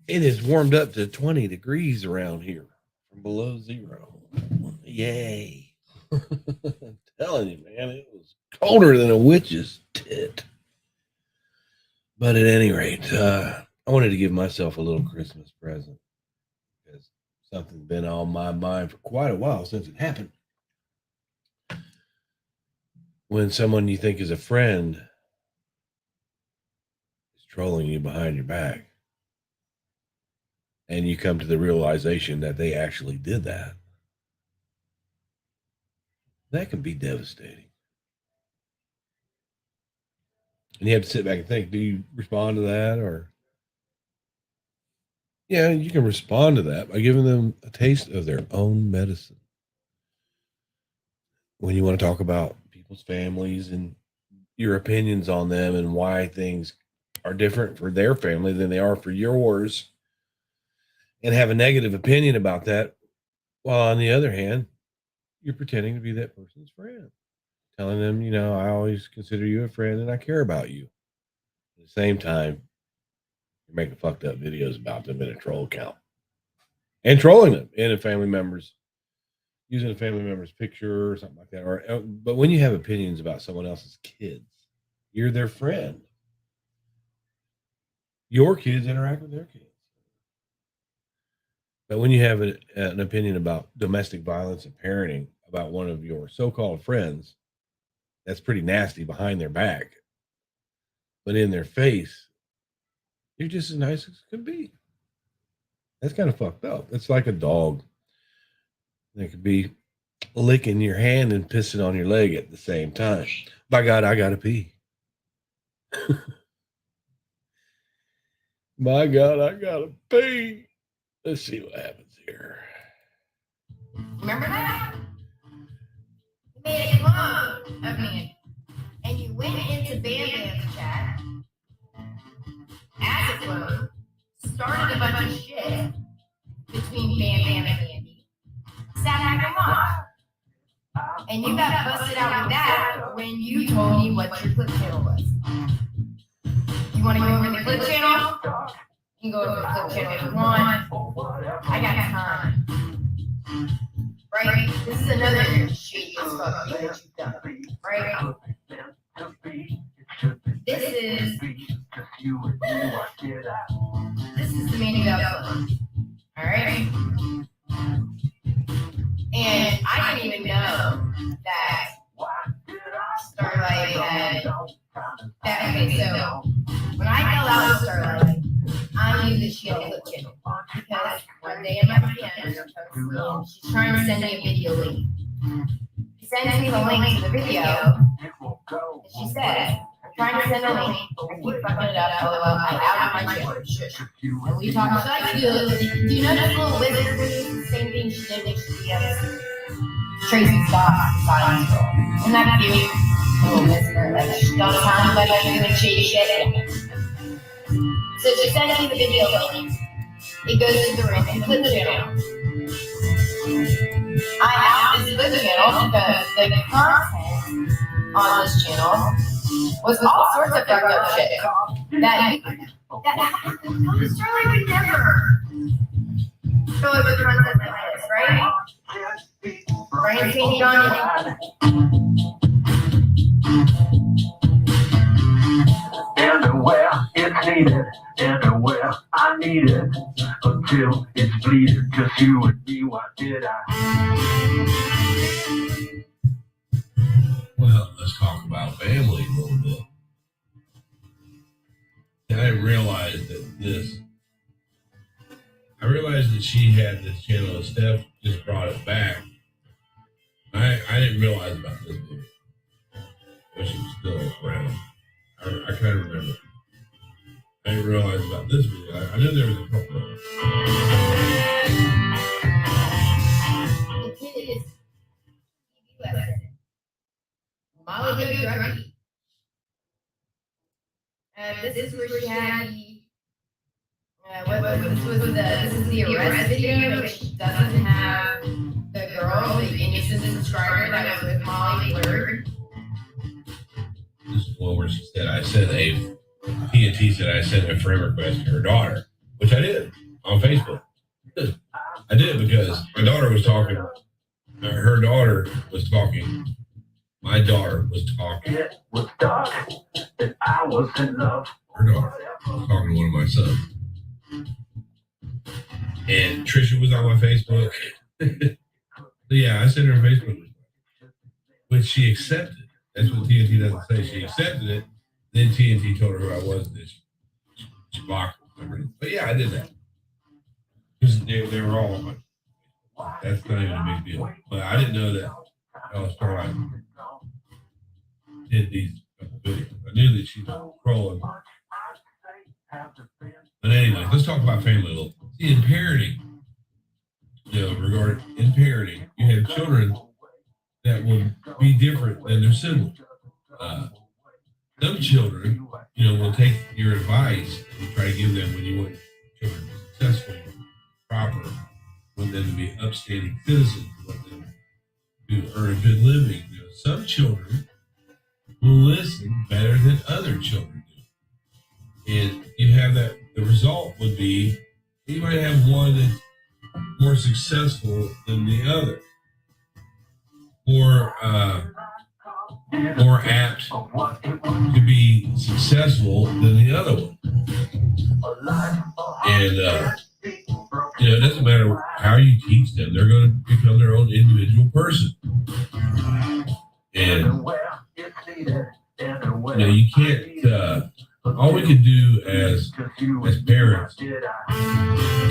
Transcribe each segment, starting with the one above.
It has warmed up to 20 degrees around here from below zero. Yay. I'm telling you, man, it was colder than a witch's tit. But at any rate, I wanted to give myself a little Christmas present because something's been on my mind for quite a while since it happened. When someone you think is a friend is trolling you behind your back, and you come to the realization that they actually did that, that can be devastating. And you have to sit back and think, do you respond to that? Or, yeah, you can respond to that by giving them a taste of their own medicine. When you want to talk about people's families and your opinions on them and why things are different for their family than they are for yours, and have a negative opinion about that, while on the other hand, you're pretending to be that person's friend, telling them, I always consider you a friend and I care about you. At the same time, you're making fucked up videos about them in a troll account and trolling them in a family member's, using a family member's picture or something like that. But when you have opinions about someone else's kids, you're their friend. Your kids interact with their kids. But when you have an opinion about domestic violence and parenting about one of your so-called friends, that's pretty nasty behind their back. But in their face, you're just as nice as could be. That's kind of fucked up. It's like a dog. They could be licking your hand and pissing on your leg at the same time. By God, I gotta pee. My God, I gotta pee. Let's see what happens here. Remember that? You made a clone of me, and you went into Bam Bam's chat as a clone, started a bunch of shit between Bam Bam and Andy, sat back and watched. And you got busted out with that when you told me what your clip channel was. You want to go over the clip channel? You can go over the clip channel if you want. I got time. Right? This is another shady as fuck thing that you've done. Right? This is the main development. Alright? And I didn't even know that Starlight had that. Okay, so when I fell out with Starlight, I knew that she had a clip channel because one day in my DM, she's trying to send me a video link. She sends me the link to the video, and she said, I'm trying to send a link, I keep fucking it up, I'm out of my channel. And we talked about do you know this little wizard the same thing she did when she had Tracy Scott science girl? Isn't that cute? Little wizard, like she don't sound like she's doing shady shit. So she sends me the video link. It goes to the random clip channel. I asked this clip channel because the content on this channel was all sorts of fucked up shit. That Starlight would never go over content like this, right? BryanSt.John. Everywhere it's needed, everywhere I need it, until it's bleeding, just you and me, what did I? Well, let's talk about family a little bit. And I realized that she had this channel, and Steph just brought it back. I didn't realize about this video when she was still around. I kind of remember. I didn't realize about this video. I knew there was a couple of them. The kid is Molly Go Druggy. This is where she had this is the arrest video, which doesn't have the girl, the innocent subscriber that was with Molly blurred. This is one where she said, TNT said I sent a friend request to her daughter. which I did on Facebook. I did because my daughter was talking. Her daughter was talking. My daughter was talking. It was dark, and I was in love. Her daughter was talking to one of my sons. And Trisha was on my Facebook. Yeah, I sent her a Facebook request, which she accepted. That's what TNT doesn't say. She accepted it. Then TNT told her who I was, and then she blocked her. But yeah, I did that. Because they were all on my. That's not even a big deal. But I didn't know that Starlight did these videos. I knew that she was trolling. But anyway, let's talk about family a little. See, in parenting, in parenting, you have children that will be different than their siblings. Some children, will take your advice and try to give them when you want children to be successful, proper, want them to be upstanding citizens, want them to earn a good living. Some children will listen better than other children do. And you have that, the result would be you might have one that's more successful than the other, more apt to be successful than the other one. And it doesn't matter how you teach them; they're going to become their own individual person. And you can't. All we can do as parents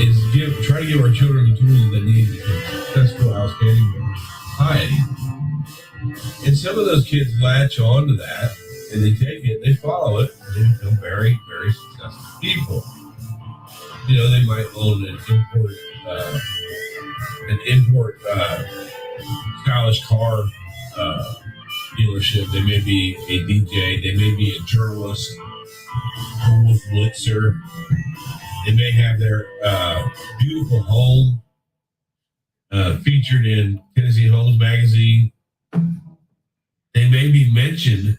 is try to give our children the tools that they need to become successful, outstanding members of society. And some of those kids latch on to that, and they take it, they follow it, and they become very, very successful people. They might own an import stylish car dealership. They may be a DJ. They may be a journalist, a wolf blitzer. They may have their beautiful home featured in Tennessee Homes magazine. They may be mentioned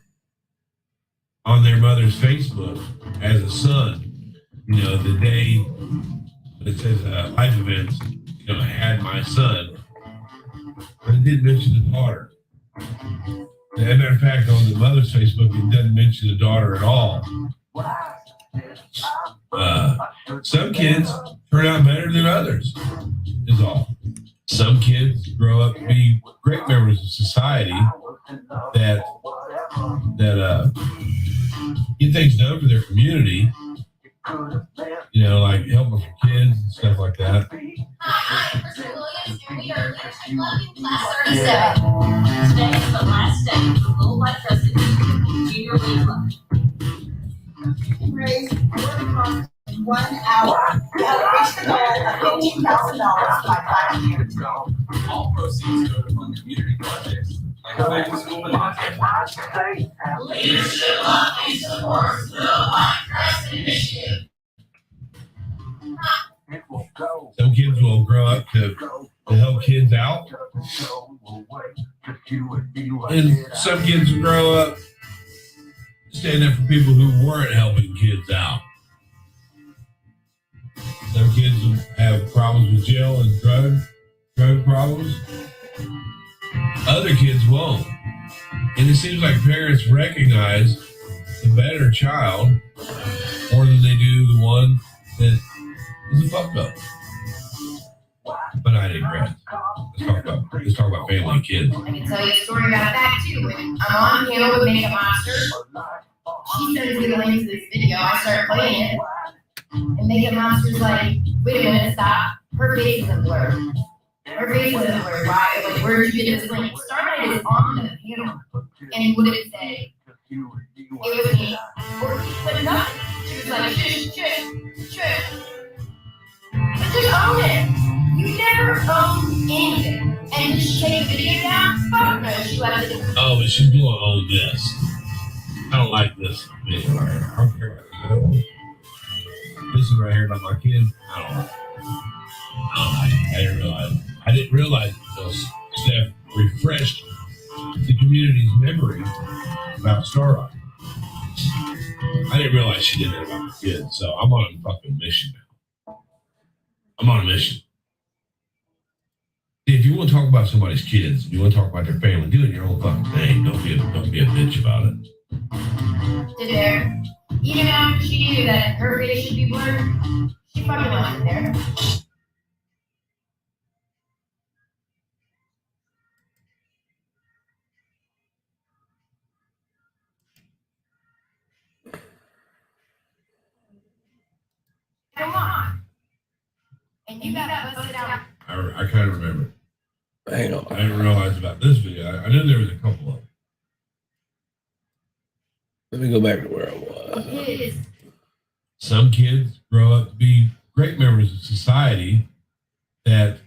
on their mother's Facebook as a son. The day it says life events, I had my son, but it didn't mention the daughter. As a matter of fact, on the mother's Facebook, it doesn't mention the daughter at all. Some kids turn out better than others, is all. Some kids grow up to be great members of society that get things done for their community, like helping for kids and stuff like that. Hi, I'm Kristen Williams, and we are leadership loving class 37. Today is the last day of the Little Life President Junior League Lunch. Raise 1 hour. We have reached the goal of $15,000 by 5 years. All proceeds go to fund community projects like back to school and Leadership loving supports Little Life President Initiative. Some kids will grow up to help kids out, and some kids will grow up stand up for people who weren't helping kids out. Some kids will have problems with jail and drug problems. Other kids won't. And it seems like parents recognize the better child more than they do the one that is a fuck up. But I digress. Let's talk about family and kids. I can tell you a story about that too. When I'm on piano with Makeup Monster, she sends me the link to this video. I start playing it, and Makeup Monster's like, "Wait a minute, stop. Her face isn't blurred. Her face isn't blurred. Why? Like, where did you get this link?" Starlight is on the piano, and what did it say? It was me. Or but nothing. She was like, "Shush. But just own it. You never own anything. And did she take the video down? Fuck no, she left it. Oh, but she's going to own this. I don't like this video right here. I don't care about this. This is right here about my kid. I don't like it. I didn't realize until Steph refreshed the community's memory about Starlight. I didn't realize she did that about her kids, so I'm on a fucking mission now. I'm on a mission. If you want to talk about somebody's kids, you want to talk about their family, do it in your own fucking thing. Don't be a bitch about it. Did there, even after she knew that her face should be blurred, she fucking left it there. Come on. And you got busted out. I kind of remember. Hang on. I didn't realize about this video. I knew there was a couple of them. Let me go back to where I was. Some kids grow up to be great members of society that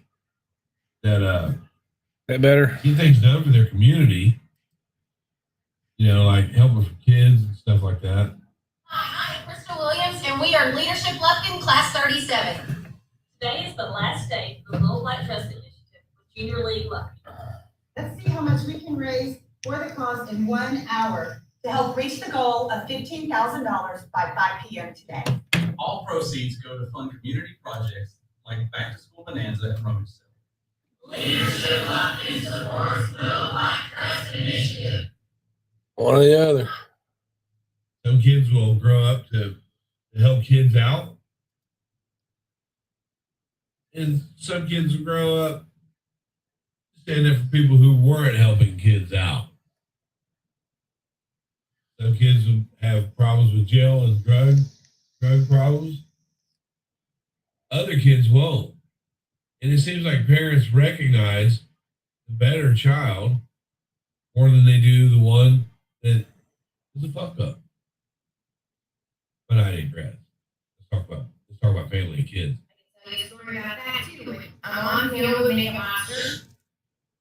better? get things done for their community. You know, like helping for kids and stuff like that. Hi, I'm Crystal Williams, and we are Leadership Lufkin, Class 37. Today is the last day of the Little Black Trust Initiative with Junior League Lufkin. Let's see how much we can raise for the cause in 1 hour to help reach the goal of $15,000 by 5 p.m. today. All proceeds go to fund community projects like Back to School Bonanza and Rummage Sale. Leadership Lufkin supports Little Black Trust Initiative. One or the other. Some kids will grow up to help kids out. And some kids will grow up standing up for people who weren't helping kids out. Some kids will have problems with jail and drug problems. Other kids won't. And it seems like parents recognize the better child more than they do the one that is a fuck up. But I digress. Let's talk about family and kids. I can tell you a story about that too. I'm on video with Makeup Monster.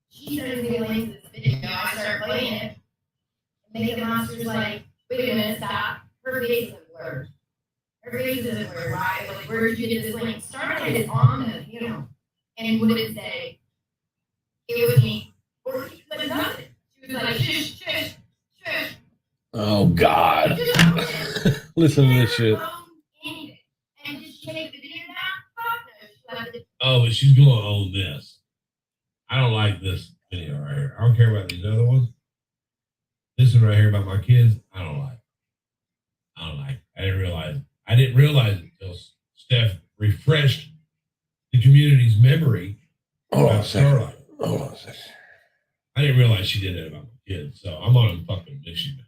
She sends me a link to this video. I start playing it. And Makeup Monster's like, wait a minute, stop. Her face isn't blurred. Her face isn't blurred. Why? Like, where did you get this link? Started it on the panel. And what did it say? It was me. Or she was like, nothing. She was like, shush, shush, shush. Oh, God. Listen to this shit. And did she take the video down? Fuck no. She left it. Oh, but she's going to own this. I don't like this video right here. I don't care about these other ones. This one right here about my kids, I don't like. I didn't realize it until Steph refreshed the community's memory. Hold on a second. Starlight. Hold on a second. I didn't realize she did that about my kids, so I'm on a fucking mission.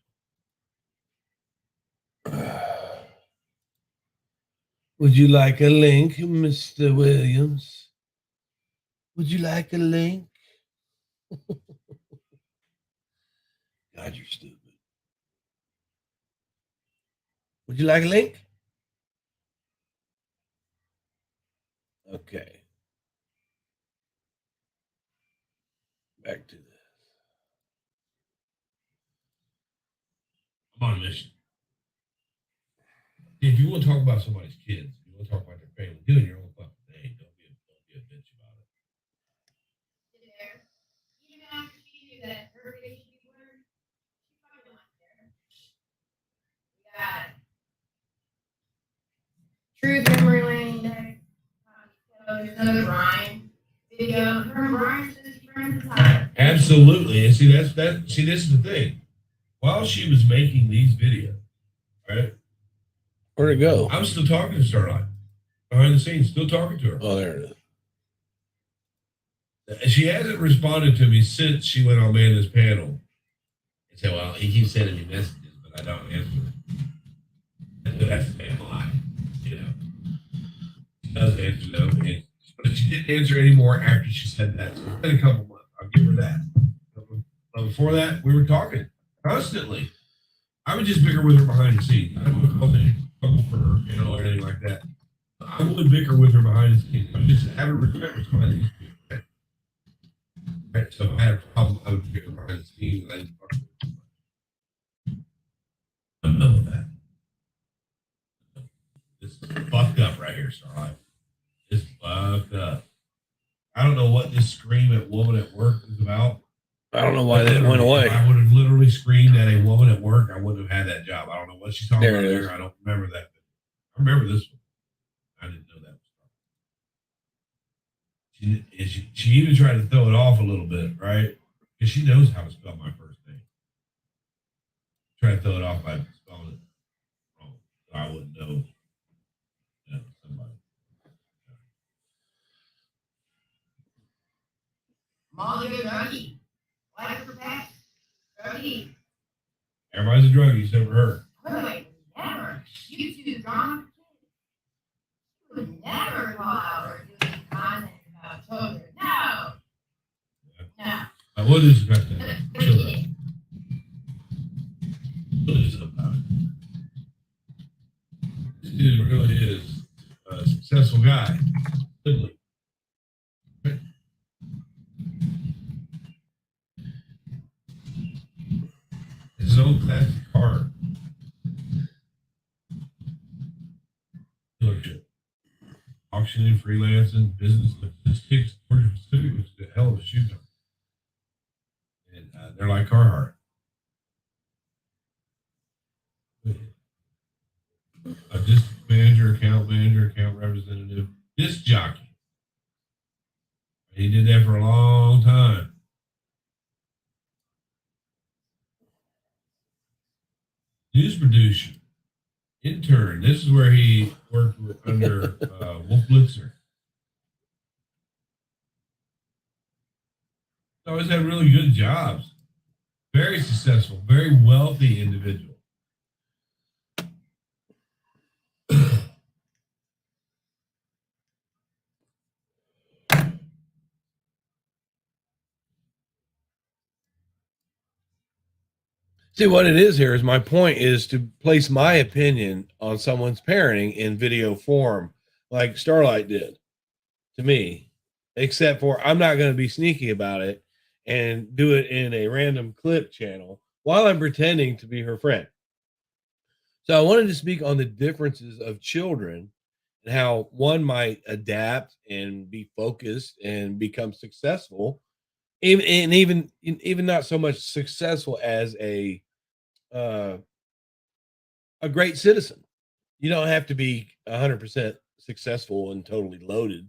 Would you like a link, Mr. Williams? Would you like a link? God, you're stupid. Would you like a link? Okay. Back to this. I'm on a mission. If you want to talk about somebody's kids, you want to talk about their family, do it in your own fucking thing. Don't be a bitch about it. There. Even after she knew that her face should be blurred, she fucking left there. We got Truth Memory Lane Day. There's another Brian video. Her and Brian says she's friends with Tyler. Absolutely. And see, this is the thing. While she was making these videos, right? Where'd it go? I'm still talking to Starlight. Behind the scenes, still talking to her. Oh, there it And she hasn't responded to me since she went on Amanda's panel. And said, well, he keeps sending me messages, but I don't answer them. That's a damn lie. You know. She does answer them. But she didn't answer anymore after she said that. So it's been a couple months. I'll give her that. But before that, we were talking constantly. I would just bicker with her behind the scenes. I wouldn't call any trouble for her, you know, or anything like that. I would bicker with her behind the scenes. I just haven't respect for these people. Right? So if I had a problem, I would bicker behind the scenes. I didn't fuck with her. I'm done with that. This is fucked up right here, Starlight. It's fucked up. I don't know what this scream at woman at work is about. I don't know why that went away. If I would have literally screamed at a woman at work, I wouldn't have had that job. I don't know what she's talking There about it is. there. I don't remember that. I remember this one. I didn't know that. She even tried to throw it off a little bit, right? Because she knows how to spell my first name. Try to throw it off by spelling it wrong. So I wouldn't know, somebody. Mom's a good druggie. Like her pet. Druggie. Everybody's a druggie except for her. Wait, never. You two drama kids. You would never call out or doing content about children. No. No. I will disrespect that. Children. We'll do something about it. This dude really is a successful guy. Literally. His own classic car dealership. Auctioning, freelancing, business logistics, Georgia Pacific, which is a hell of a shoe company. And they're like Carhartt. A disc manager, account representative, disc jockey. He did that for a long time. News producer, intern. This is where he worked under Wolf Blitzer. Always had really good jobs. Very successful, very wealthy individual. See, what it is here is my point is to place my opinion on someone's parenting in video form, like Starlight did to me, except for I'm not going to be sneaky about it and do it in a random clip channel while I'm pretending to be her friend. So I wanted to speak on the differences of children and how one might adapt and be focused and become successful, even not so much successful as uh, a great citizen. You don't have to be 100% successful and totally loaded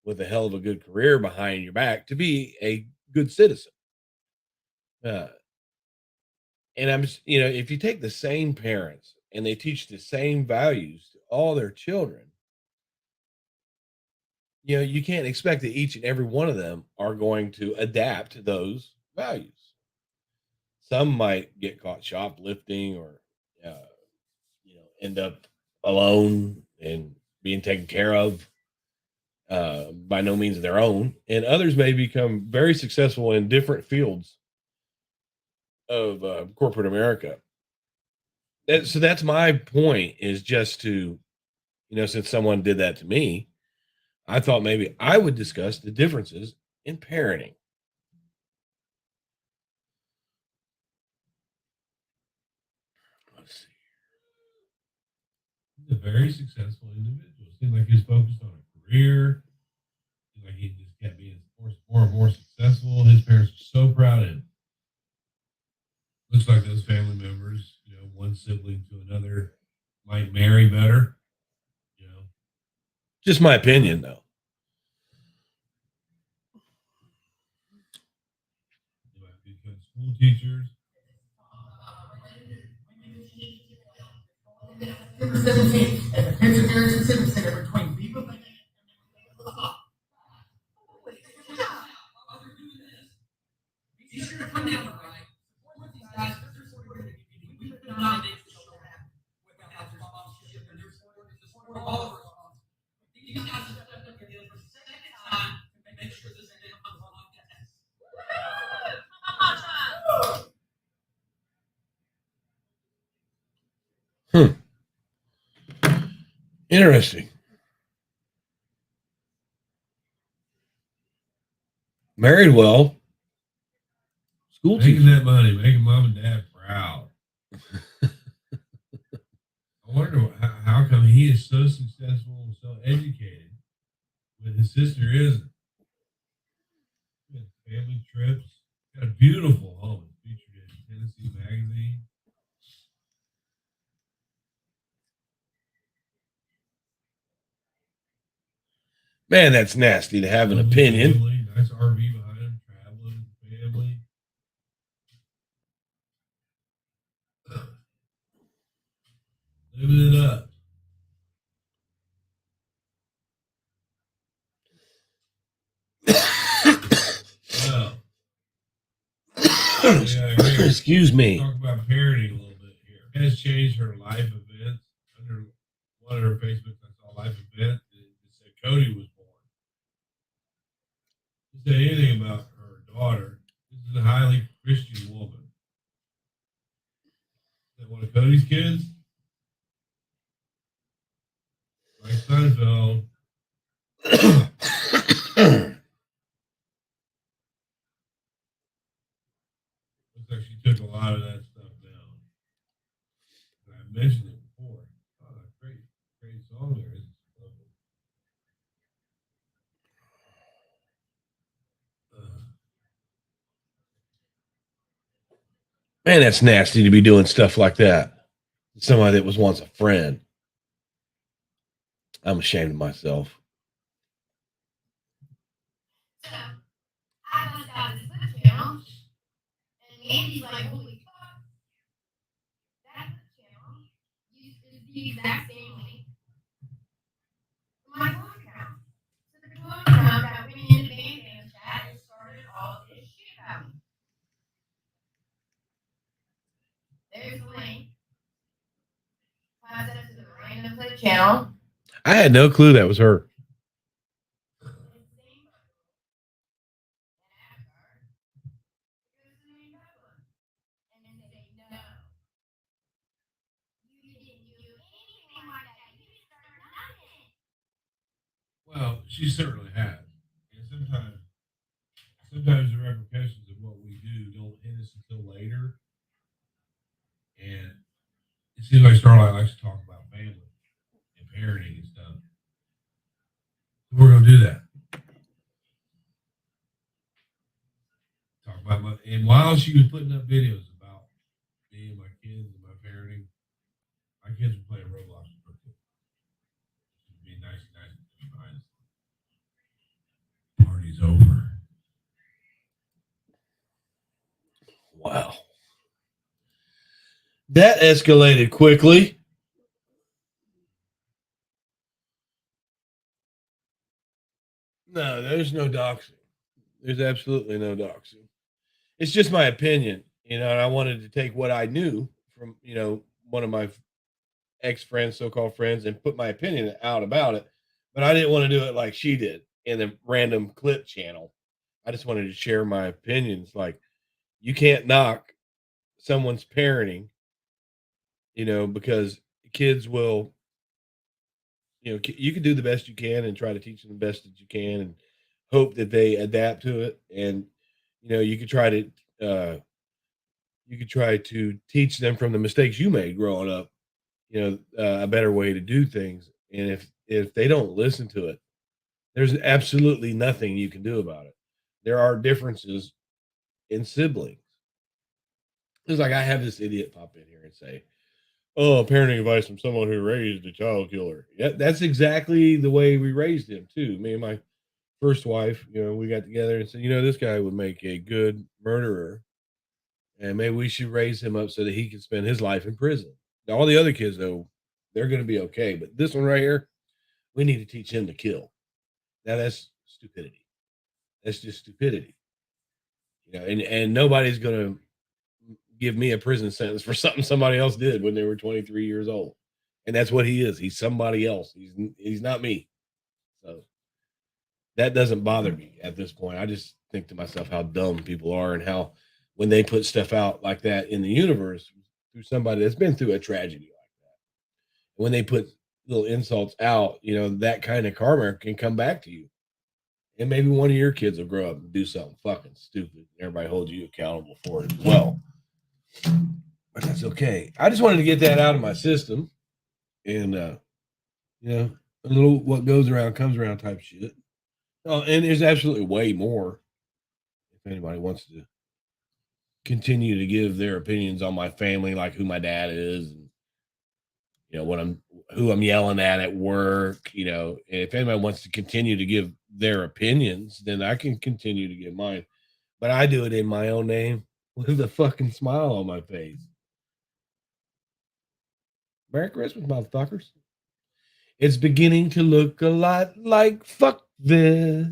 with a hell of a good career behind your back to be a good citizen. Uh, and if you take the same parents and they teach the same values to all their children, you can't expect that each and every one of them are going to adapt to those values. Some might get caught shoplifting or, end up alone and being taken care of by no means of their own. And others may become very successful in different fields of corporate America. So that's my point is just to, since someone did that to me, I thought maybe I would discuss the differences in parenting. Let's see. He's a very successful individual. Seemed like he was focused on a career. Seemed like he just kept being more and more successful. His parents were so proud of him. Looks like those family members, one sibling to another might marry better. Just my opinion, though. They might become school teachers. Interesting. Married well. School making that money, making mom and dad proud. I wonder how come he is so successful and so educated, but his sister isn't. Family trips. Got a beautiful home. It's featured in Tennessee Magazine. Man, that's nasty to have an opinion. Family, nice RV behind him, traveling, family. Living it up. Well, Excuse me. Talk about parenting a little bit here. It has changed her life events. Under one of her Facebooks, I saw life event. It said Cody was born. It said anything about her daughter. This is a highly Christian woman. Is that one of Cody's kids? Like Seinfeld. Looks like she took a lot of that stuff down. And I mentioned it before. Oh, great, great song there is. Man, that's nasty to be doing stuff like that. Somebody that was once a friend. I'm ashamed of myself. So I went out to the channel, and Andy's like, holy fuck, that channel is the exact same link to my phone account. So the phone account that went into the BryanSt chat and started all this shit about me. There's the link. Concept to the BryanSt channel. I had no clue that was her. Well, she certainly has. And sometimes the repercussions of what we do don't hit us until later. And it seems like Starlight likes to talk about family and parenting and stuff. So we're gonna do that. Talk about and while she was putting up videos about me and my kids and my parenting, my kids were playing Roblox with her kids. Be nice behind us. Party's over. Wow. That escalated quickly. No, there's no doxing. There's absolutely no doxing. It's just my opinion, and I wanted to take what I knew from, one of my ex-friends, so-called friends, and put my opinion out about it. But I didn't want to do it like she did in a random clip channel. I just wanted to share my opinions. Like, you can't knock someone's parenting, because kids will, you can do the best you can and try to teach them the best that you can and hope that they adapt to it. And, you could try to teach them from the mistakes you made growing up, a better way to do things. And if they don't listen to it, there's absolutely nothing you can do about it. There are differences in siblings. It's like I have this idiot pop in here and say, "Oh, parenting advice from someone who raised a child killer." Yeah, that's exactly the way we raised him too. Me and my first wife, we got together and said, this guy would make a good murderer, and maybe we should raise him up so that he can spend his life in prison. Now, all the other kids, though, they're going to be okay, but this one right here, we need to teach him to kill. Now, that's stupidity. That's just stupidity. And nobody's going to give me a prison sentence for something somebody else did when they were 23 years old. And that's what he is. He's somebody else. He's not me. So that doesn't bother me at this point. I just think to myself how dumb people are and how when they put stuff out like that in the universe through somebody that's been through a tragedy like that. When they put little insults out, that kind of karma can come back to you. And maybe one of your kids will grow up and do something fucking stupid. And everybody holds you accountable for it as well. But that's okay. I just wanted to get that out of my system. And, a little what goes around comes around type shit. Oh, and there's absolutely way more. If anybody wants to continue to give their opinions on my family, like who my dad is, and what I'm who I'm yelling at work. If anybody wants to continue to give their opinions, then I can continue to give mine. But I do it in my own name with a fucking smile on my face. Merry Christmas, motherfuckers. It's beginning to look a lot like fuck this.